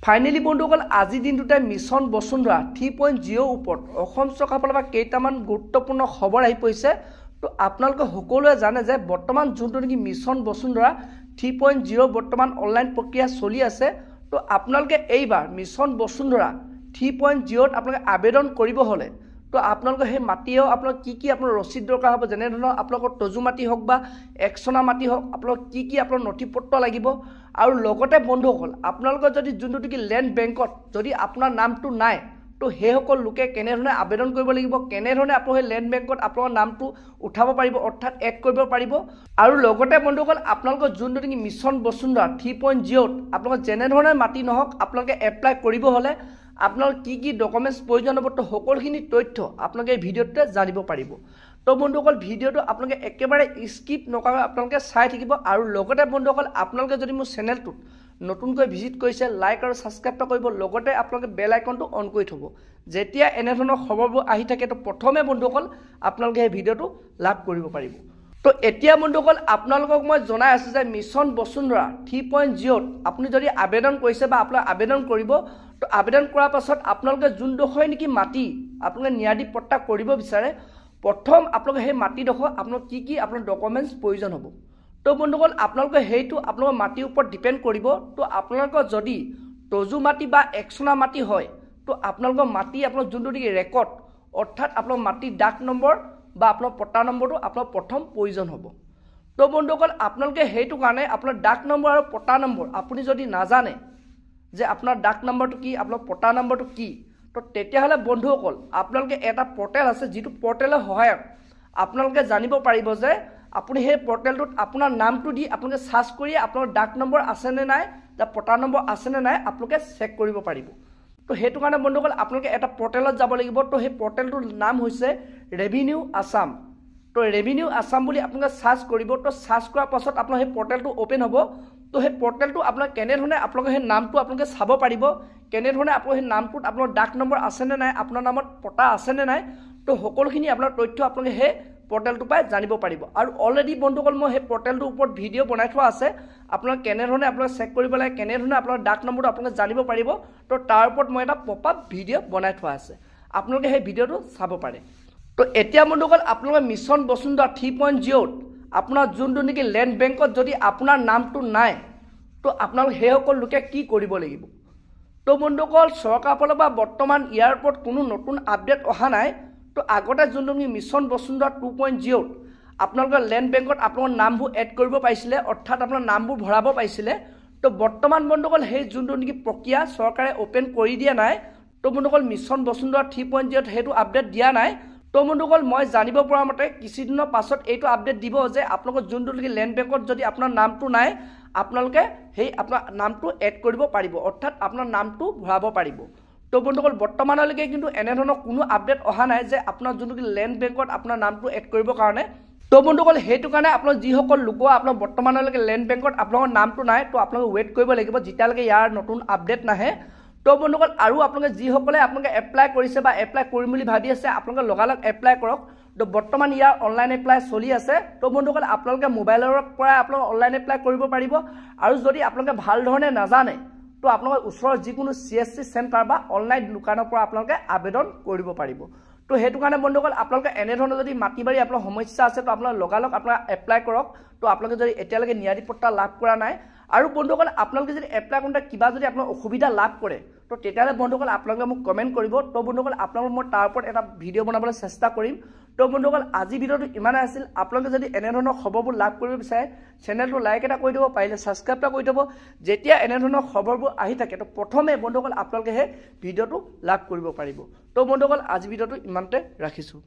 Finally বন্ধুসকল আজি দিনটোতে মিছন বসুন্ধৰা 3.0 ওপৰত অসম চৰকাৰৰ ফালৰ পৰা কেইটামান গুৰুত্বপূৰ্ণ খবৰ আহি পৰিছে। তো আপোনালোকে সকলোৱে জানে যে বৰ্তমান যোনটো নেকি মিছন বসুন্ধৰা 3.0 বৰ্তমান অনলাইন প্ৰক্ৰিয়া চলি আছে। তো আপোনালোকে এইবাৰ মিছন বসুন্ধৰা 3.0 আপোনালোকে আবেদন কৰিব হলে তো আপোনালোকে সেই মাটিও আপোনালোক কি আপোনাৰ ৰচিদ দৰকাৰ হ'ব, যেনে ধৰণৰ আপোনালোকৰ তজু মাটি হওক বা একচনা মাটি হওক, আপোনালোক কি আপোনাৰ নথিপত্ৰ লাগিব। আৰু লগতে বন্ধুসকল আপোনালোকৰ যদি যোনটো নেকি লেণ্ড বেংকত যদি আপোনাৰ নামটো নাই তো সেইসকল লোকে কেনেধৰণে আবেদন কৰিব লাগিব, কেনেধৰণে আপোনালোকে লেণ্ড বেংকত আপোনাৰ নামটো উঠাব পাৰিব অৰ্থাৎ এড কৰিব পাৰিব। আৰু লগতে বন্ধুসকল আপোনালোকৰ যোনটো নেকি মিছন বসুন্ধৰা 3.0 আপোনালোকৰ যেনেধৰণে মাটি নহওক আপোনালোকে এপ্লাই কৰিব হলে আপোনালোক কি ডকুমেণ্টছ প্ৰয়োজন হ'ব তো সকলোখিনি তথ্য আপোনালোকে এই ভিডিঅ'টোতে জানিব পাৰিব। তো বন্ধুসকল ভিডিঅ'টো আপোনালোকে একেবাৰে স্কিপ নকৰাকৈ আপোনালোকে চাই থাকিব। আৰু লগতে বন্ধুসকল আপোনালোকে যদি মোৰ চেনেলটোত নতুনকৈ ভিজিট কৰিছে লাইক আৰু ছাবস্ক্ৰাইব কৰিব, লগতে আপোনালোকে বেল আইকনটো অন কৰি থ'ব। যেতিয়া এনেধৰণৰ খবৰবোৰ আহি থাকে তো প্ৰথমে বন্ধুসকল আপোনালোকে এই ভিডিঅ'টো লাভ কৰিব পাৰিব। তো এতিয়া বন্ধুসকল আপোনালোকক মই জনাই আছোঁ যে মিছন বসুন্ধৰা 3.0 আপুনি যদি আবেদন কৰিছে বা আপোনালোকে আবেদন কৰিব তো আবেদন কৰাৰ পাছত আপোনালোকে যোনডোখৰ নেকি মাটি আপোনালোকে ন্যায়াধীশ পট্টা কৰিব বিচাৰে প্ৰথম আপোনালোকে সেই মাটিডোখৰ আপোনালোক কি আপোনাৰ ডকুমেণ্টছ প্ৰয়োজন হ'ব। তো বন্ধুসকল আপোনালোকে সেইটো আপোনালোকৰ মাটিৰ ওপৰত ডিপেণ্ড কৰিব। তো আপোনালোকৰ যদি তজু মাটি বা একচনা মাটি হয় তো আপোনালোকৰ মাটি আপোনাৰ যোনটো নেকি ৰেকৰ্ড অৰ্থাৎ আপোনাৰ মাটিৰ ডাক নম্বৰ বা আপোনাৰ পট্টা নম্বৰটো আপোনাৰ প্ৰথম প্ৰয়োজন হ'ব। তো বন্ধুসকল আপোনালোকে সেইটো কাৰণে আপোনাৰ ডাক নম্বৰ আৰু পট্টা নম্বৰ আপুনি যদি নাজানে যে আপোনাৰ ডাক নম্বৰটো কি আপোনাৰ পট্টা নম্বৰটো কি তো তেতিয়াহ'লে বন্ধুসকল আপোনালোকে এটা পৰ্টেল আছে যিটো পৰ্টেলৰ সহায়ত আপোনালোকে জানিব পাৰিব যে আপুনি সেই পৰ্টেলটোত আপোনাৰ নামটো দি আপোনালোকে চাৰ্চ কৰি আপোনাৰ ডাক নম্বৰ আছেনে নাই বা পট্টা নম্বৰ আছেনে নাই আপোনালোকে চেক কৰিব পাৰিব। তো সেইটো কাৰণে বন্ধুসকল আপোনালোকে এটা পৰ্টেলত যাব লাগিব। তো সেই পৰ্টেলটোৰ নাম হৈছে ৰেভিনিউ আছাম। তো ৰেভিনিউ আছাম বুলি আপোনালোকে চাৰ্চ কৰিব। তো চাৰ্চ কৰাৰ পাছত আপোনাৰ সেই পৰ্টেলটো অ'পেন হ'ব। তো সেই পৰ্টেলটো আপোনাক কেনেধৰণে আপোনালোকে সেই নামটো আপোনালোকে চাব পাৰিব, কেনেধৰণে আপোনাৰ সেই নামটোত আপোনাৰ ডাক নম্বৰ আছেনে নাই, আপোনাৰ নামত পট্টা আছেনে নাই, তো সকলোখিনি আপোনাৰ তথ্য আপোনালোকে সেই পৰ্টেলটোৰ পৰাই জানিব পাৰিব। আৰু অলৰেডি বন্ধুসকল মই সেই পৰ্টেলটোৰ ওপৰত ভিডিঅ' বনাই থোৱা আছে, আপোনালোকে কেনেধৰণে আপোনালোকে চেক কৰিব লাগে, কেনেধৰণে আপোনাৰ ডাক নম্বৰটো আপোনালোকে জানিব পাৰিব। তো তাৰ ওপৰত মই এটা পপ আপ ভিডিঅ' বনাই থোৱা আছে, আপোনালোকে সেই ভিডিঅ'টো চাব পাৰে। তো এতিয়া বন্ধুসকল আপোনালোকে মিছন বসুন্ধৰা 3.0 আপোনাৰ যোনটো নেকি লেণ্ড বেংকত যদি আপোনাৰ নামটো নাই তো আপোনালোকে সেইসকল লোকে কি কৰিব লাগিব। তো বন্ধুসকল চৰকাৰৰ ফালৰ পৰা বৰ্তমান ইয়াৰ ওপৰত কোনো নতুন আপডেট অহা নাই। তো আগতে যোনটো নেকি মিছন বসুন্ধৰা 2.0 আপোনালোকৰ লেণ্ড বেংকত আপোনাৰ নামবোৰ এড কৰিব পাৰিছিলে অৰ্থাৎ আপোনাৰ নামবোৰ ভৰাব পাৰিছিলে। তো বৰ্তমান বন্ধুসকল সেই যোনটো নেকি প্ৰক্ৰিয়া চৰকাৰে অ'পেন কৰি দিয়া নাই। তো বন্ধুসকল মিছন বসুন্ধৰা 3.0 সেইটো আপডেট দিয়া নাই। তো বন্ধুসকল মই জানিব পৰা মতে কিছুদিনৰ পাছত এইটো আপডেট দিব যে আপোনালোকৰ যোনটো নেকি লেণ্ড বেংকত যদি আপোনাৰ নামটো নাই আপোনালোকে সেই আপোনাৰ নামটো এড কৰিব পাৰিব অৰ্থাৎ আপোনাৰ নামটো ভৰাব পাৰিব। তো বন্ধুসকল বৰ্তমানলৈকে কিন্তু এনেধৰণৰ কোনো আপডেট অহা নাই যে আপোনাৰ যোনটো লেণ্ড বেংকত আপোনাৰ নামটো এড কৰিবৰ কাৰণে। তো বন্ধুসকল সেইটো কাৰণে আপোনাৰ যিসকল লোকৰ আপোনাৰ বৰ্তমানলৈকে লেণ্ড বেংকত আপোনালোকৰ নামটো নাই তো আপোনালোকে ৱেইট কৰিব লাগিব যেতিয়ালৈকে ইয়াৰ নতুন আপডেট নাহে। তো বন্ধুসকল আৰু আপোনালোকে যিসকলে আপোনালোকে এপ্লাই কৰিছে বা এপ্লাই কৰিম বুলি ভাবি আছে আপোনালোকে লগালগ এপ্লাই কৰক। তো বৰ্তমান ইয়াৰ অনলাইন এপ্লাই চলি আছে। তো বন্ধুসকল আপোনালোকে মোবাইলৰ পৰা আপোনালোকে অনলাইন এপ্লাই কৰিব পাৰিব। আৰু যদি আপোনালোকে ভাল ধৰণে নাজানে তো আপোনালোকৰ ওচৰৰ যিকোনো CSC চেণ্টাৰ বা অনলাইন দোকানৰ পৰা আপোনালোকে আবেদন কৰিব পাৰিব। তো সেইটো কাৰণে বন্ধুসকল আপোনালোকে এনেধৰণৰ যদি মাটি বাৰী আপোনাৰ সমস্যা আছে তো আপোনালোকে লগালগ আপোনাৰ এপ্লাই কৰক। তো আপোনালোকে যদি এতিয়ালৈকে ন্যায়াধীশ পট্টা লাভ কৰা নাই আৰু বন্ধুসকল আপোনালোকে যদি এপ্লাই কৰোঁতে কিবা যদি আপোনাৰ অসুবিধা লাভ কৰে তো তেতিয়াহ'লে বন্ধুসকল আপোনালোকে মোক কমেণ্ট কৰিব। তো বন্ধুসকল আপোনালোকক মই তাৰ ওপৰত এটা ভিডিঅ' বনাবলৈ চেষ্টা কৰিম। তো বন্ধুসকল আজি ভিডিঅ'টো ইমানেই আছিল। আপোনালোকে যদি এনেধৰণৰ খবৰবোৰ লাভ কৰিব বিচাৰে চেনেলটো লাইক এটা কৰি দিব, পাৰিলে ছাবস্ক্ৰাইব এটা কৰি দিব। যেতিয়া এনেধৰণৰ খবৰবোৰ আহি থাকে তো প্ৰথমে বন্ধুসকল আপোনালোকে সেই ভিডিঅ'টো লাভ কৰিব পাৰিব। তো বন্ধুসকল আজি ভিডিঅ'টো ইমানতে ৰাখিছোঁ।